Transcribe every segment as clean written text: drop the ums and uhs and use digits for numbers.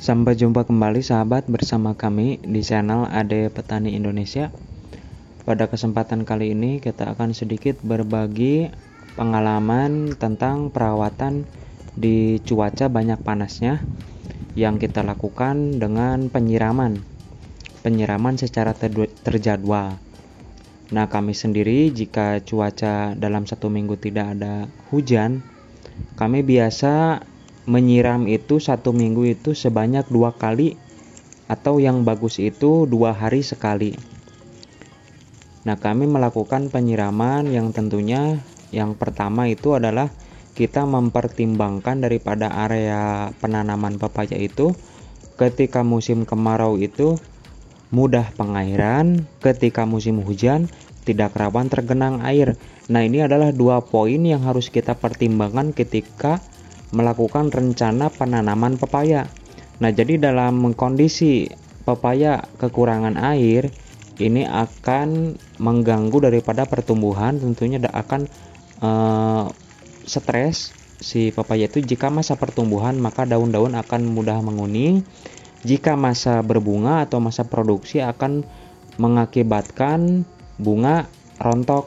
Sampai jumpa kembali sahabat bersama kami di channel Ade Petani Indonesia. Pada kesempatan kali ini kita akan sedikit berbagi pengalaman tentang perawatan di cuaca banyak panasnya yang kita lakukan dengan penyiraman secara terjadwal. Nah, kami sendiri jika cuaca dalam 1 minggu tidak ada hujan, kami biasa menyiram itu 1 minggu itu sebanyak 2 kali, atau yang bagus itu 2 hari sekali. Nah, kami melakukan penyiraman yang tentunya yang pertama itu adalah kita mempertimbangkan daripada area penanaman pepaya itu ketika musim kemarau itu mudah pengairan, ketika musim hujan tidak rawan tergenang air. Nah, ini adalah 2 poin yang harus kita pertimbangkan ketika melakukan rencana penanaman pepaya. Nah, jadi dalam kondisi pepaya kekurangan air, ini akan mengganggu daripada pertumbuhan, tentunya akan stres si pepaya itu. Jika masa pertumbuhan maka daun-daun akan mudah menguning. Jika masa berbunga atau masa produksi akan mengakibatkan bunga rontok.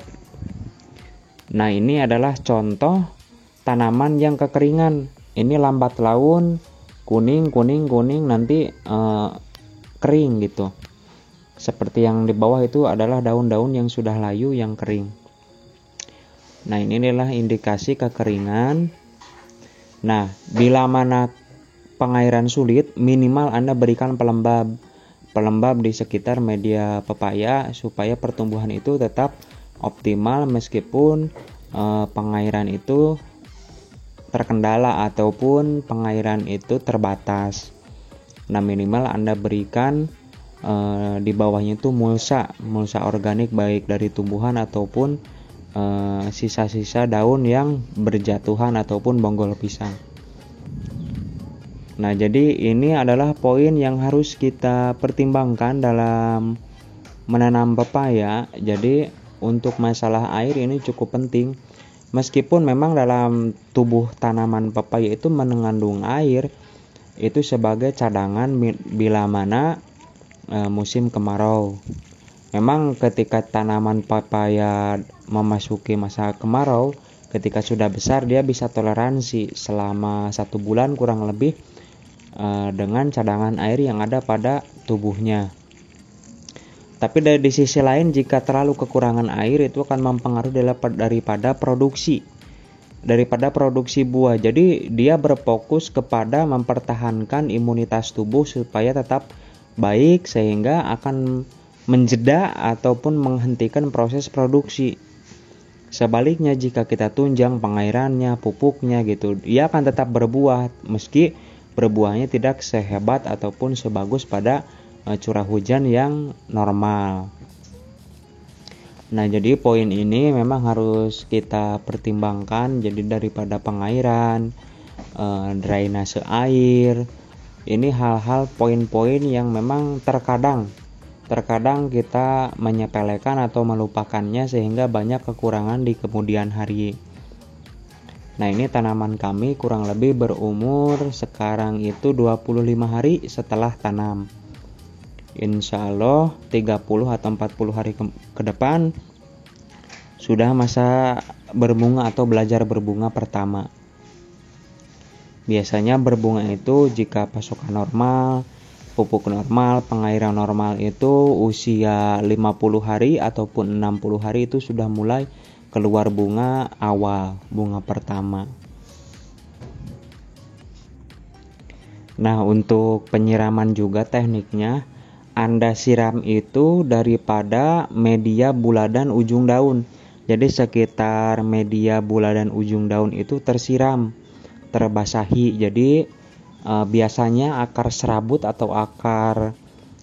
Nah, ini adalah contoh tanaman yang kekeringan. Ini lambat laun, kuning nanti kering gitu. Seperti yang di bawah itu adalah daun-daun yang sudah layu yang kering. Nah, ini adalah indikasi kekeringan. Nah, bila mana pengairan sulit, minimal Anda berikan pelembab di sekitar media pepaya supaya pertumbuhan itu tetap optimal meskipun pengairan itu terkendala ataupun pengairan itu terbatas. Nah, minimal Anda berikan di bawahnya itu mulsa organik baik dari tumbuhan ataupun sisa-sisa daun yang berjatuhan ataupun bonggol pisang. Nah, jadi ini adalah poin yang harus kita pertimbangkan dalam menanam pepaya. Jadi untuk masalah air ini cukup penting. Meskipun memang dalam tubuh tanaman pepaya itu mengandung air, itu sebagai cadangan bila mana musim kemarau. Memang ketika tanaman pepaya memasuki masa kemarau, ketika sudah besar dia bisa toleransi selama 1 bulan kurang lebih dengan cadangan air yang ada pada tubuhnya. Tapi dari sisi lain, jika terlalu kekurangan air itu akan mempengaruhi daripada produksi buah. Jadi dia berfokus kepada mempertahankan imunitas tubuh supaya tetap baik, sehingga akan menjeda ataupun menghentikan proses produksi. Sebaliknya, jika kita tunjang pengairannya, pupuknya gitu, dia akan tetap berbuah meski berbuahnya tidak sehebat ataupun sebagus pada curah hujan yang normal. Nah, jadi poin ini memang harus kita pertimbangkan. Jadi daripada pengairan, drainase air, ini hal-hal poin-poin yang memang terkadang kita menyepelekan atau melupakannya sehingga banyak kekurangan di kemudian hari. Nah, ini tanaman kami kurang lebih berumur sekarang itu 25 hari setelah tanam. Insya Allah 30 atau 40 hari ke depan sudah masa berbunga atau belajar berbunga pertama. Biasanya berbunga itu jika pasokan normal, pupuk normal, pengairan normal itu usia 50 hari ataupun 60 hari itu sudah mulai keluar bunga awal, bunga pertama. Nah, untuk penyiraman juga tekniknya, Anda siram itu daripada media buladan ujung daun. Jadi sekitar media buladan ujung daun itu tersiram, terbasahi. Jadi biasanya akar serabut atau akar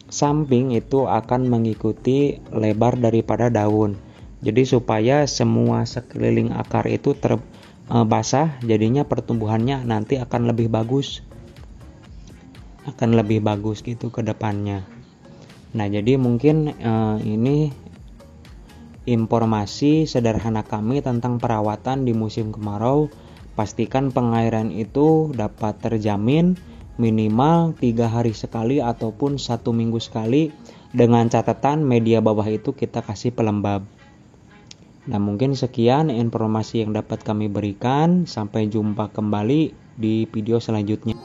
samping itu akan mengikuti lebar daripada daun. Jadi supaya semua sekeliling akar itu basah, jadinya pertumbuhannya nanti akan lebih bagus gitu ke depannya. Nah, jadi mungkin ini informasi sederhana kami tentang perawatan di musim kemarau. Pastikan pengairan itu dapat terjamin, minimal 3 hari sekali ataupun 1 minggu sekali, dengan catatan media bawah itu kita kasih pelembab. Nah, mungkin sekian informasi yang dapat kami berikan. Sampai jumpa kembali di video selanjutnya.